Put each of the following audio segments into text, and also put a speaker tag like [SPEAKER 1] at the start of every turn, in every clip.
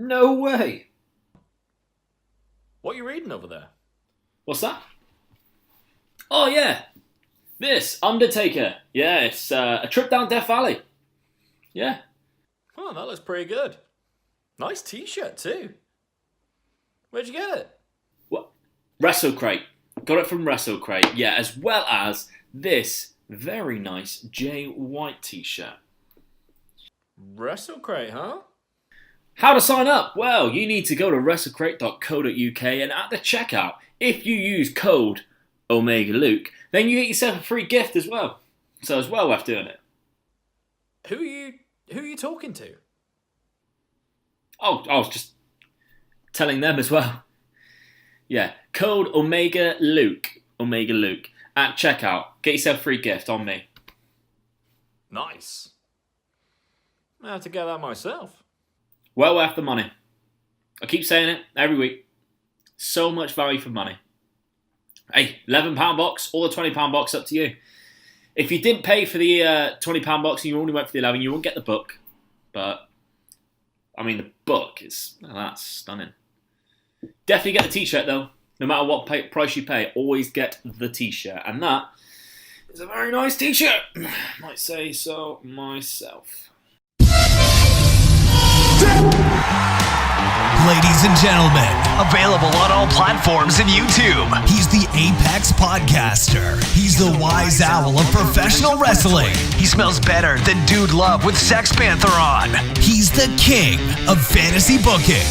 [SPEAKER 1] No way.
[SPEAKER 2] What are you reading over there?
[SPEAKER 1] What's that? Oh, yeah. This, Undertaker. Yeah, it's a trip down Death Valley. Yeah.
[SPEAKER 2] Oh, that looks pretty good. Nice t-shirt too. Where'd you get it?
[SPEAKER 1] What? WrestleCrate. Got it from WrestleCrate. Yeah, as well as this very nice Jay White t-shirt.
[SPEAKER 2] WrestleCrate, huh?
[SPEAKER 1] How to sign up? Well, you need to go to wrestlecrate.co.uk and at the checkout, if you use code OmegaLuke, then you get yourself a free gift as well. So it's well worth doing it.
[SPEAKER 2] Who are you talking to?
[SPEAKER 1] Oh, I was just telling them as well. Yeah, code OmegaLuke at checkout. Get yourself a free gift on me.
[SPEAKER 2] Nice. I have to get that myself.
[SPEAKER 1] Well worth the money. I keep saying it every week. So much value for money. Hey, £11 box or the £20 box, up to you. If you didn't pay for the £20 box and you only went for the 11, you won't get the book. But, I mean, the book is, that's stunning. Definitely get the t-shirt though. No matter what price you pay, always get the t-shirt. And that is a very nice t-shirt. Might say so myself.
[SPEAKER 3] Ladies and gentlemen, available on all platforms and YouTube. He's the Apex Podcaster. He's the wise owl of professional wrestling. He smells better than Dude Love with Sex Panther on. He's the king of fantasy booking.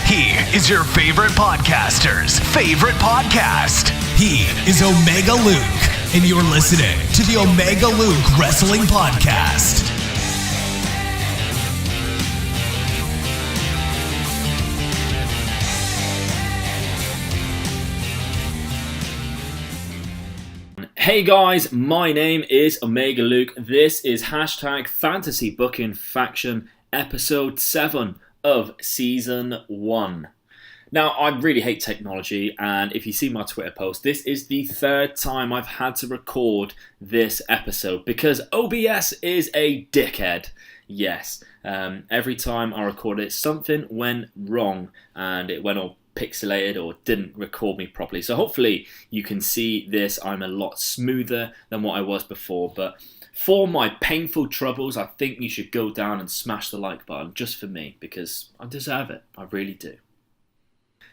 [SPEAKER 3] He is your favorite podcaster's favorite podcast. He is Omega Luke, and you're listening to the Omega Luke Wrestling Podcast.
[SPEAKER 1] Hey guys, my name is Omega Luke. This is hashtag Fantasy Booking Faction episode of season 1. Now, I really hate technology, and if you see my Twitter post, this is the third time I've had to record this episode because OBS is a dickhead. Yes, every time I record it, something went wrong and it went all pixelated or didn't record me properly. So hopefully you can see this. I'm a lot smoother than what I was before, but for my painful troubles, I think you should go down and smash the like button just for me because I deserve it. I really do.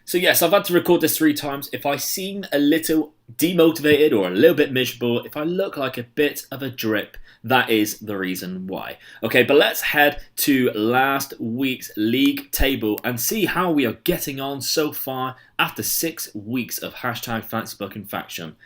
[SPEAKER 1] So yes, I've had to record this 3 times. If I seem a little demotivated or a little bit miserable, if I look like a bit of a drip, that is the reason why. Okay, but let's head to last week's league table and see how we are getting on so far after 6 weeks of hashtag Fantasy Booking Faction.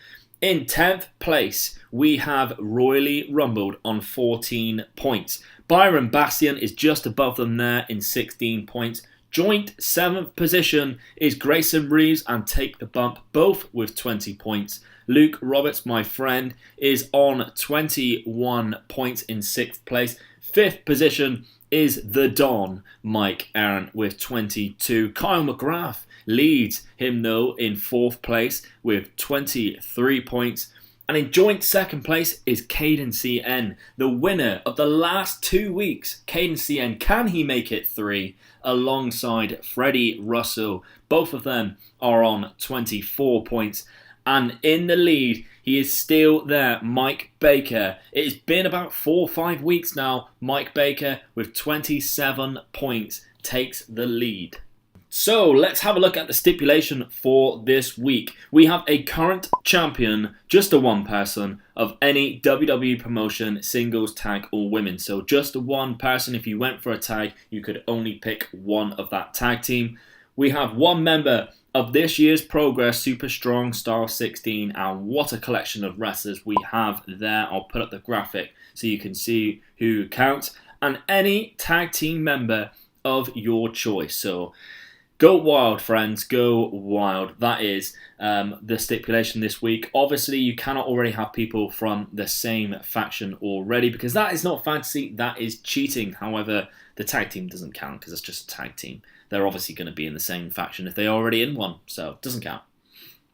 [SPEAKER 1] In 10th place, we have Royally Rumbled on 14 points. Byron Bastion is just above them there in 16 points. Joint 7th position is Grayson Reeves and Take the Bump, both with 20 points. Luke Roberts, my friend, is on 21 points in 6th place. 5th position is The Don, Mike Aaron, with 22. Kyle McGrath leads him, though, in 4th place with 23 points. And in joint 2nd place is Caden CN, the winner of the last 2 weeks. Caden CN, can he make it 3? Alongside Freddie Russell. Both of them are on 24 points. And in the lead, he is still there, Mike Baker. It's been about 4 or 5 weeks now. Mike Baker, with 27 points, takes the lead. So let's have a look at the stipulation for this week. We have a current champion, just a one person, of any WWE promotion, singles, tag or women. So just one person. If you went for a tag, you could only pick one of that tag team. We have one member of this year's Progress Super Strong Star 16, and what a collection of wrestlers we have there. I'll put up the graphic so you can see who counts. And any tag team member of your choice. So go wild, friends. Go wild. That is the stipulation this week. Obviously, you cannot already have people from the same faction already because that is not fantasy. That is cheating. However, the tag team doesn't count because it's just a tag team. They're obviously going to be in the same faction if they're already in one. So it doesn't count.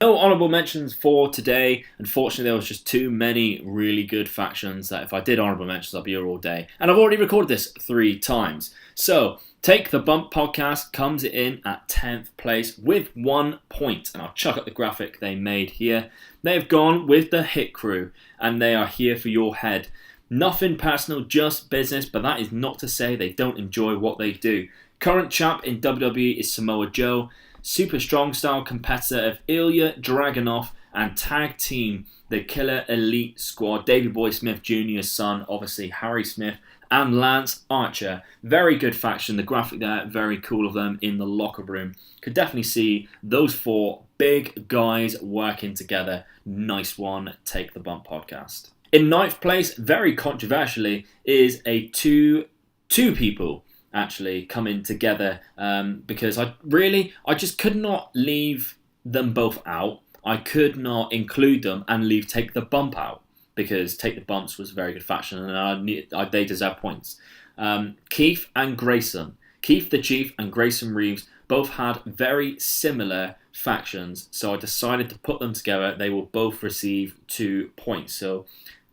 [SPEAKER 1] No honourable mentions for today. Unfortunately, there was just too many really good factions that if I did honourable mentions, I'd be here all day. And I've already recorded this 3 times. So, Take the Bump podcast comes in at 10th place with 1 point. And I'll chuck up the graphic they made here. They've gone with the Hit Crew, and they are here for your head. Nothing personal, just business, but that is not to say they don't enjoy what they do. Current champ in WWE is Samoa Joe. Super strong style competitor of Ilya Dragunov, and tag team the Killer Elite Squad, Davey Boy Smith Jr.'s son, obviously Harry Smith, and Lance Archer. Very good faction. The graphic there, very cool of them in the locker room. Could definitely see those 4 big guys working together. Nice one, Take the Bump podcast. In 9th place, very controversially, is a two people actually coming together because I just could not leave them both out. I could not include them and leave Take the Bump out because Take the Bumps was a very good faction and they deserve points. Keith and Grayson. Keith the Chief and Grayson Reeves both had very similar factions, so I decided to put them together. They will both receive 2 points. So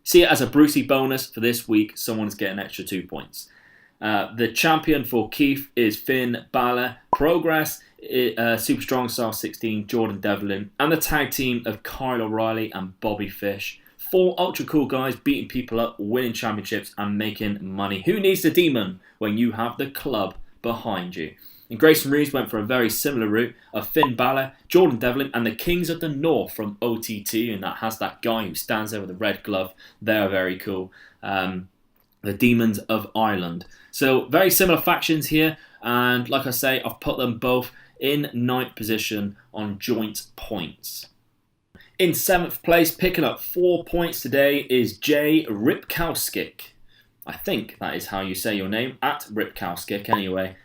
[SPEAKER 1] see it as a Brucey bonus for this week. Someone's getting an extra 2 points. The champion for Keith is Finn Balor. Progress, Super Strong Style 16, Jordan Devlin. And the tag team of Kyle O'Reilly and Bobby Fish. 4 ultra cool guys beating people up, winning championships and making money. Who needs the demon when you have the club behind you? And Grayson Reeves went for a very similar route of Finn Balor, Jordan Devlin, and the Kings of the North from OTT, and that has that guy who stands there with a red glove. They're very cool. The Demons of Ireland. So very similar factions here, and like I say, I've put them both in 9th position on joint points. In 7th place, picking up 4 points today, is Jay Ripkowskik. I think that is how you say your name, at Ripkowskik anyway.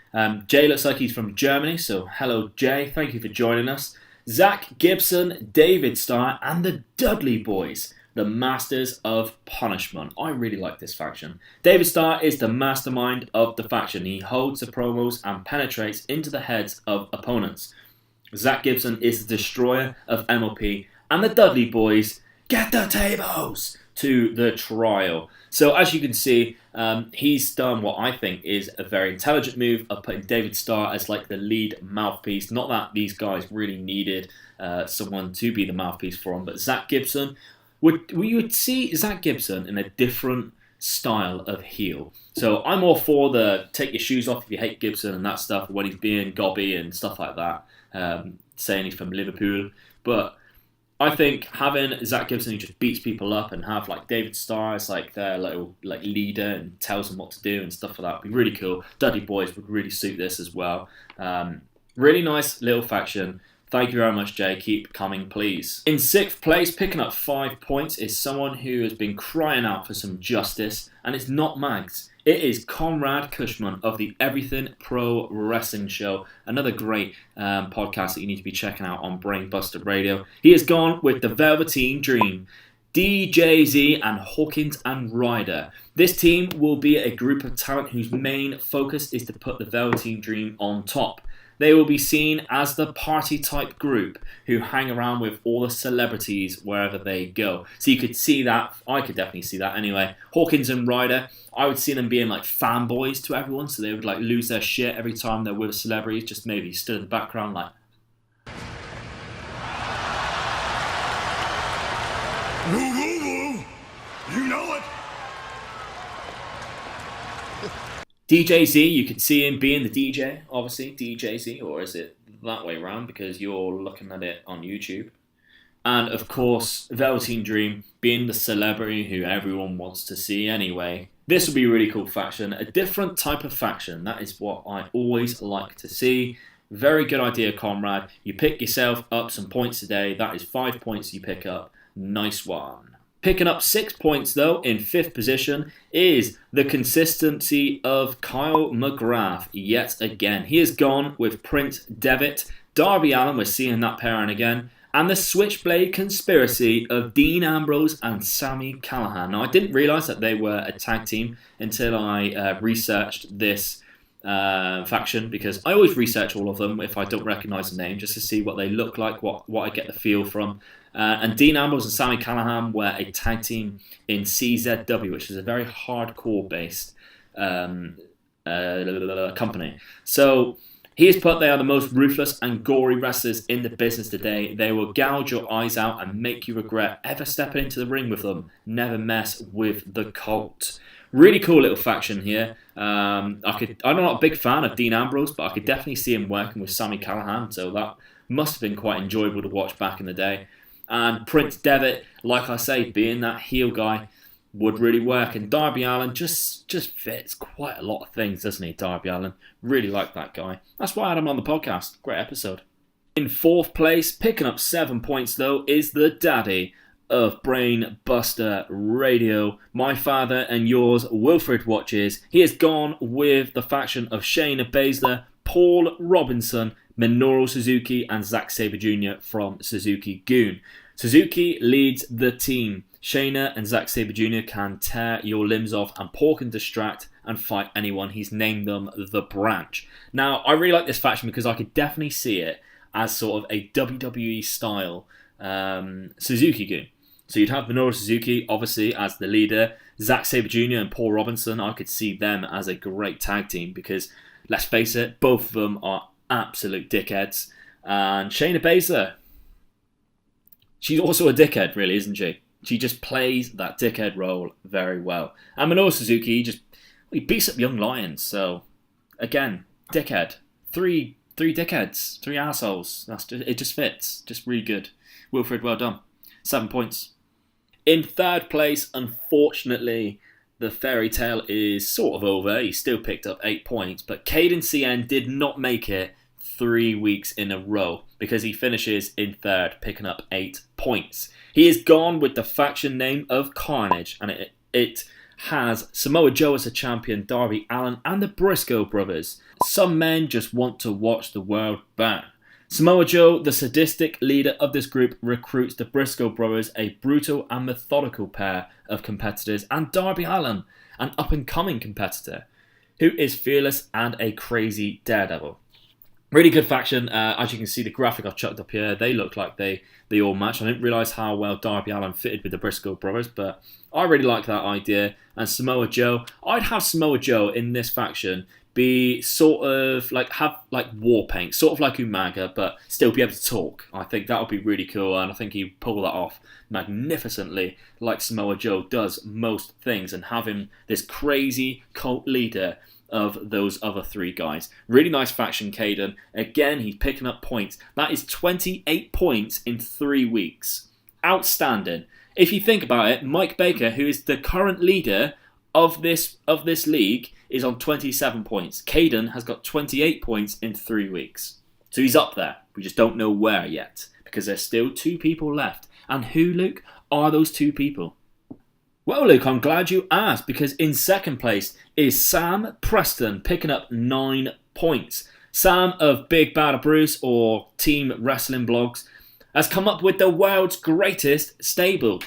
[SPEAKER 1] Jay looks like he's from Germany, so hello Jay, thank you for joining us. Zach Gibson, David Starr, and the Dudley Boys, the Masters of Punishment. I really like this faction. David Starr is the mastermind of the faction. He holds the promos and penetrates into the heads of opponents. Zach Gibson is the destroyer of MLP, and the Dudley Boys get the tables to the trial. So as you can see, he's done what I think is a very intelligent move of putting David Starr as like the lead mouthpiece. Not that these guys really needed someone to be the mouthpiece for him, but Zach Gibson, you would see Zach Gibson in a different style of heel. So I'm all for the take your shoes off if you hate Gibson and that stuff when he's being gobby and stuff like that, saying he's from Liverpool. But I think having Zach Gibson who just beats people up and have like David Starr as like their little like leader and tells them what to do and stuff like that would be really cool. Dudley Boys would really suit this as well. Really nice little faction. Thank you very much, Jay. Keep coming, please. In 6th place, picking up 5 points, is someone who has been crying out for some justice, and it's not Mags. It is Conrad Cushman of the Everything Pro Wrestling Show. Another great podcast that you need to be checking out on Brainbuster Radio. He has gone with the Velveteen Dream, DJZ and Hawkins and Ryder. This team will be a group of talent whose main focus is to put the Velveteen Dream on top. They will be seen as the party-type group who hang around with all the celebrities wherever they go. So you could see that. I could definitely see that anyway. Hawkins and Ryder, I would see them being like fanboys to everyone. So they would like lose their shit every time they're with a celebrity. Just maybe stood in the background like...
[SPEAKER 4] Woo, woo, woo. You know it.
[SPEAKER 1] DJZ, you could see him being the DJ, obviously, DJZ, or is it that way around because you're looking at it on YouTube? And of course, Velveteen Dream being the celebrity who everyone wants to see anyway. This would be a really cool faction, a different type of faction. That is what I always like to see. Very good idea, Conrad. You pick yourself up some points today. That is 5 points you pick up. Nice one. Picking up 6 points, though, in 5th position is the consistency of Kyle McGrath yet again. He has gone with Prince Devitt, Darby Allin, we're seeing that pairing again, and the Switchblade Conspiracy of Dean Ambrose and Sami Callihan. Now, I didn't realise that they were a tag team until I researched this faction, because I always research all of them if I don't recognise the name, just to see what they look like, what I get the feel from. And Dean Ambrose and Sami Callihan were a tag team in CZW, which is a very hardcore based company. So he has put they are the most ruthless and gory wrestlers in the business today. They will gouge your eyes out and make you regret ever stepping into the ring with them. Never mess with the cult. Really cool little faction here. I'm not a big fan of Dean Ambrose, but I could definitely see him working with Sami Callihan, so that must have been quite enjoyable to watch back in the day. And Prince Devitt, like I say, being that heel guy, would really work. And Darby Allin just fits quite a lot of things, doesn't he, Darby Allin? Really like that guy. That's why I had him on the podcast. Great episode. In fourth place, picking up 7 points though, is the daddy of Brain Buster Radio, my father and yours, Wilfred Watches. He has gone with the faction of Shayna Baszler, Paul Robinson, Minoru Suzuki and Zack Sabre Jr. from Suzuki-gun. Suzuki leads the team. Shayna and Zack Sabre Jr. can tear your limbs off, and Paul can distract and fight anyone. He's named them the Branch. Now, I really like this faction because I could definitely see it as sort of a WWE style Suzuki-gun. So you'd have Minoru Suzuki, obviously, as the leader. Zack Sabre Jr. and Paul Robinson, I could see them as a great tag team because, let's face it, both of them are absolute dickheads. And Shayna Baszler, she's also a dickhead, really, isn't she? She just plays that dickhead role very well. And Minoru Suzuki, he beats up young lions. So, again, dickhead. Three dickheads. 3 assholes. It just fits. Just really good. Wilfred, well done. 7 points. In third place, unfortunately, the fairy tale is sort of over. He still picked up 8 points. But Caden CN did not make it 3 weeks in a row because he finishes in third, picking up 8 points. He is gone with the faction name of Carnage, and it has Samoa Joe as a champion, Darby Allin, and the Briscoe brothers. Some men just want to watch the world burn. Samoa Joe, the sadistic leader of this group, recruits the Briscoe brothers, a brutal and methodical pair of competitors, and Darby Allin, an up-and-coming competitor, who is fearless and a crazy daredevil. Really good faction. As you can see, the graphic I've chucked up here, they look like they all match. I didn't realise how well Darby Allin fitted with the Briscoe brothers, but I really like that idea. And Samoa Joe, I'd have Samoa Joe in this faction be sort of have war paint, sort of like Umaga, but still be able to talk. I think that would be really cool, and I think he'd pull that off magnificently like Samoa Joe does most things, and having this crazy cult leader of those other 3 guys. Really nice faction, Caden. Again, he's picking up points. That is 28 points in 3 weeks. Outstanding. If you think about it, Mike Baker, who is the current leader of this league, is on 27 points. Caden has got 28 points in 3 weeks. So he's up there. We just don't know where yet, because there's still 2 people left. And who, Luke, are those 2 people? Well, Luke, I'm glad you asked, because in second place is Sam Preston, picking up 9 points. Sam of Big Bad Bruce, or Team Wrestling Blogs, has come up with the world's greatest stable.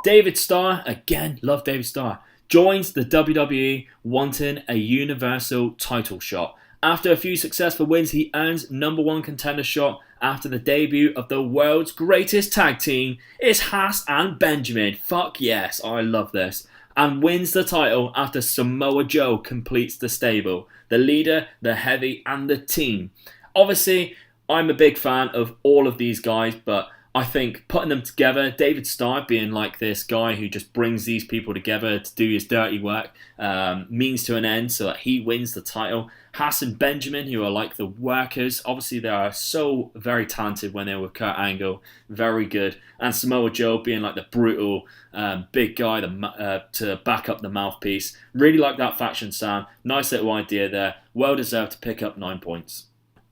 [SPEAKER 1] David Starr, again, love David Starr, joins the WWE wanting a Universal title shot. After a few successful wins, he earns number 1 contender shot after the debut of the world's greatest tag team. It's Haas and Benjamin. Fuck yes, I love this. And wins the title after Samoa Joe completes the stable. The leader, the heavy, and the team. Obviously, I'm a big fan of all of these guys, but I think putting them together, David Starr being like this guy who just brings these people together to do his dirty work, means to an end so that he wins the title. Haas and Benjamin, who are like the workers, obviously they are so very talented when they were with Kurt Angle, very good. And Samoa Joe being like the brutal big guy to back up the mouthpiece. Really like that faction, Sam. Nice little idea there. Well deserved to pick up 9 points.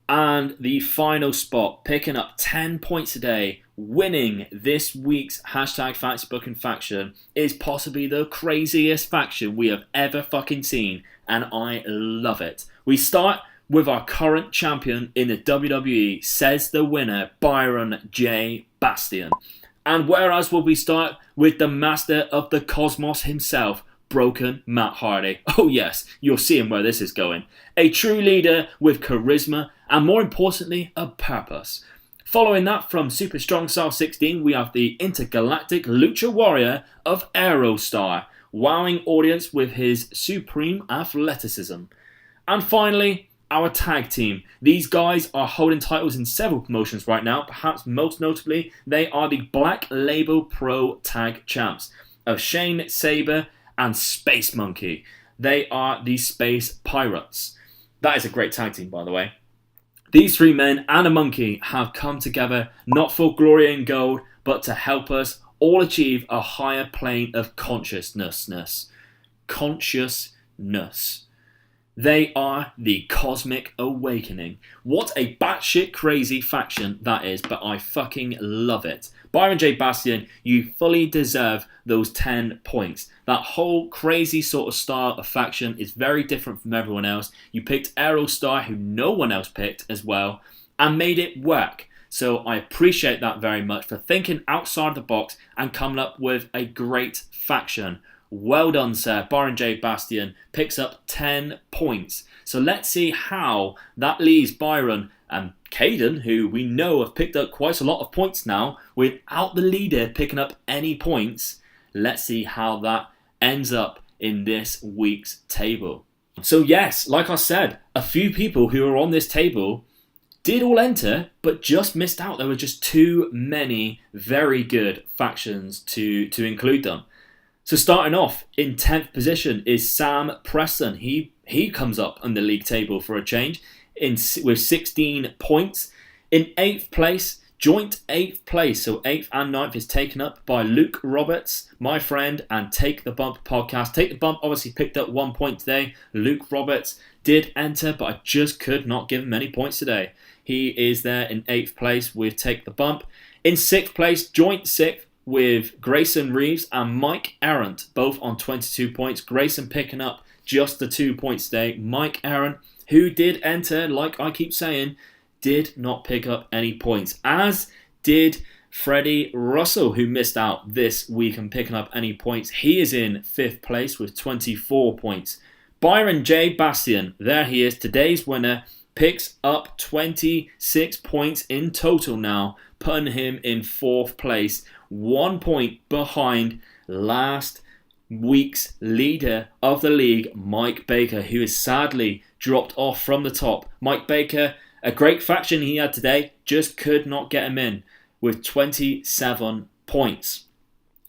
[SPEAKER 1] And the final spot, picking up 10 points a day, winning this week's hashtag Fantasy Booking Faction, is possibly the craziest faction we have ever fucking seen, and I love it. We start with our current champion in the WWE, says the winner, Byron J. Bastion. And whereas will we start with the master of the cosmos himself, Broken Matt Hardy. Oh yes, you're seeing where this is going. A true leader with charisma and, more importantly, a purpose. Following that, from Super Strong Style 16, we have the intergalactic lucha warrior of Aerostar, wowing audience with his supreme athleticism. And finally, our tag team. These guys are holding titles in several promotions right now. Perhaps most notably, they are the Black Label Pro Tag Champs of Shane Saber and Space Monkey. They are the Space Pirates. That is a great tag team, by the way. These three men and a monkey have come together not for glory and gold, but to help us all achieve a higher plane of consciousness. They are the Cosmic Awakening. What a batshit crazy faction that is, but I fucking love it. Byron J. Bastian, you fully deserve those 10 points. That whole crazy sort of style of faction is very different from everyone else. You picked Aerostar, who no one else picked as well, and made it work. So I appreciate that very much for thinking outside the box and coming up with a great faction. Well done, sir. Byron J. Bastian picks up 10 points. So let's see how that leaves Byron and Caden, who we know have picked up quite a lot of points now, without the leader picking up any points. Let's see how that ends up in this week's table. So yes, like I said, a few people who are on this table did all enter, but just missed out. There were just too many very good factions to include them. So starting off in 10th position is Sam Preston. He comes up on the league table for a change with 16 points. In 8th place, joint 8th place, so 8th and 9th is taken up by Luke Roberts, my friend, and Take the Bump podcast. Take the Bump obviously picked up 1 point today. Luke Roberts did enter, but I just could not give him any points today. He is there in 8th place with Take the Bump. In 6th place, joint 6th, with Grayson Reeves and Mike Arendt, both on 22 points. Grayson picking up just the 2 points today. Mike Arendt, who did enter, like I keep saying, did not pick up any points, as did Freddie Russell, who missed out this week and picking up any points. He is in 5th place with 24 points. Byron J. Bastian, there he is, today's winner, picks up 26 points in total now, putting him in 4th place. 1 point behind last week's leader of the league, Mike Baker, who is sadly dropped off from the top. Mike Baker, a great faction he had today, just could not get him in with 27 points.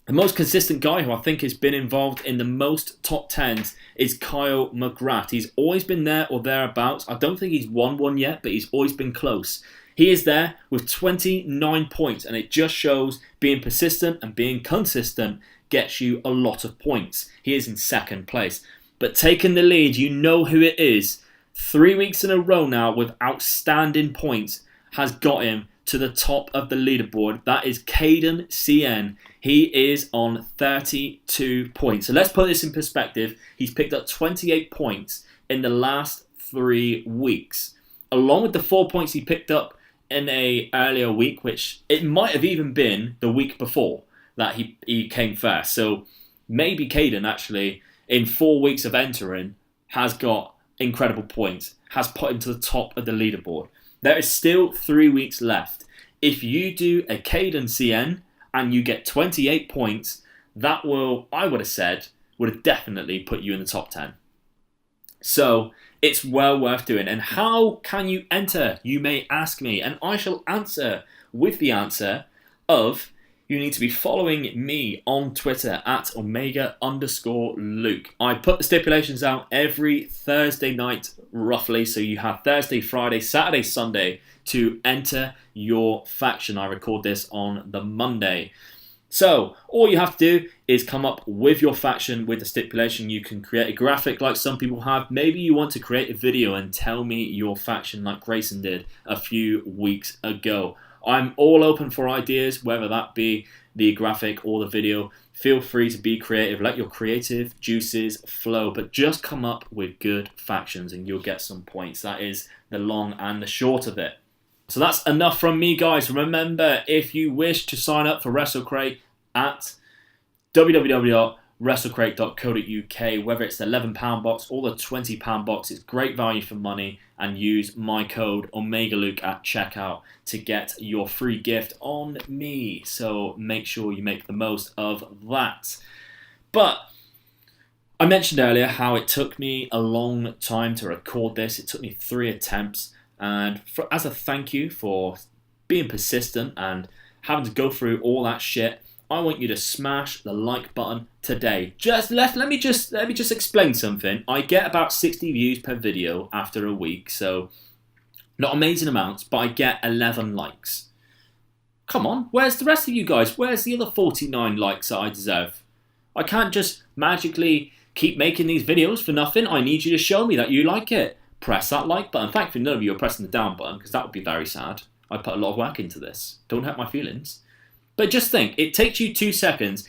[SPEAKER 1] The most consistent guy who I think has been involved in the most top 10s is Kyle McGrath. He's always been there or thereabouts. I don't think he's won one yet, but he's always been close. He is there with 29 points, and it just shows being persistent and being consistent gets you a lot of points. He is in 2nd place. But taking the lead, you know who it is. 3 weeks in a row now with outstanding points has got him to the top of the leaderboard. That is Caden CN. He is on 32 points. So let's put this in perspective. He's picked up 28 points in the last 3 weeks. Along with the 4 points he picked up in a earlier week, which it might have even been the week before that he came first. So maybe Caden actually, in 4 weeks of entering, has got incredible points, has put him to the top of the leaderboard. There is still 3 weeks left. If you do a Caden CN and you get 28 points, that will, I would have said, would have definitely put you in the top 10. So it's well worth doing. And how can you enter, you may ask me, and I shall answer with the answer of you need to be following me on Twitter at Omega_Luke. I put the stipulations out every Thursday night, roughly. So you have Thursday, Friday, Saturday, Sunday to enter your faction. I record this on the Monday. So all you have to do is come up with your faction with the stipulation. You can create a graphic like some people have. Maybe you want to create a video and tell me your faction like Grayson did a few weeks ago. I'm all open for ideas, whether that be the graphic or the video. Feel free to be creative. Let your creative juices flow. But just come up with good factions and you'll get some points. That is the long and the short of it. So that's enough from me, guys. Remember, if you wish to sign up for WrestleCrate at www wrestlecrate.co.uk, whether it's the £11 box or the £20 box. It's great value for money, and use my code OmegaLuke at checkout to get your free gift on me. So make sure you make the most of that. But I mentioned earlier how it took me a long time to record this. It took me 3 attempts. And as a thank you for being persistent and having to go through all that shit, I want you to smash the like button today. Let me just explain something. I get about 60 views per video after a week, so not amazing amounts, but I get 11 likes. Come on, where's the rest of you guys? Where's the other 49 likes that I deserve? I can't just magically keep making these videos for nothing. I need you to show me that you like it. Press that like button. Thankfully, none of you are pressing the down button, because that would be very sad. I put a lot of work into this. Don't hurt my feelings. But just think, it takes you 2 seconds.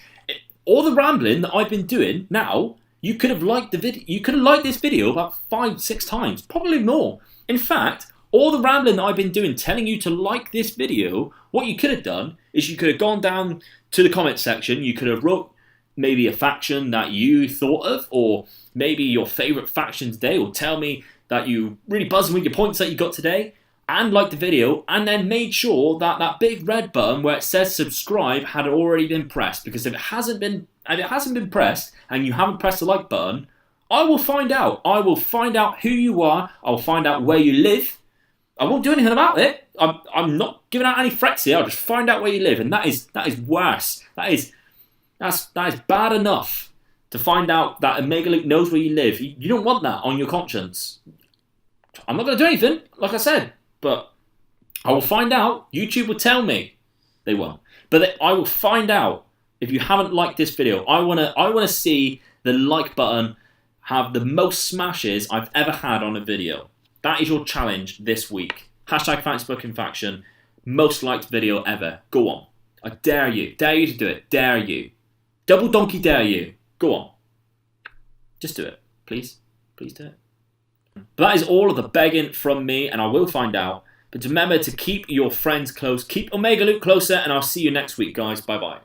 [SPEAKER 1] All the rambling that I've been doing now, you could have liked the video. You could have liked this video about 5-6 times, probably more. In fact, all the rambling that I've been doing, telling you to like this video, what you could have done is you could have gone down to the comment section. You could have wrote maybe a faction that you thought of, or maybe your favourite faction today, or tell me that you really buzzing with your points that you got today, and like the video, and then made sure that that big red button where it says subscribe had already been pressed. Because if it hasn't been pressed, and you haven't pressed the like button, I will find out. I will find out who you are. I will find out where you live. I won't do anything about it. I'm not giving out any threats here. I'll just find out where you live, and that is worse. That is bad enough to find out that OmegaLuke knows where you live. You don't want that on your conscience. I'm not going to do anything, like I said, but I will find out. YouTube will tell me. They won't. But I will find out if you haven't liked this video. I want to see the like button have the most smashes I've ever had on a video. That is your challenge this week. Hashtag Booking Faction, most liked video ever. Go on. I dare you. Dare you to do it. Dare you. Double donkey dare you. Go on. Just do it. Please. Please do it. But that is all of the begging from me, and I will find out. But remember to keep your friends close. Keep OmegaLuke closer, and I'll see you next week, guys. Bye-bye.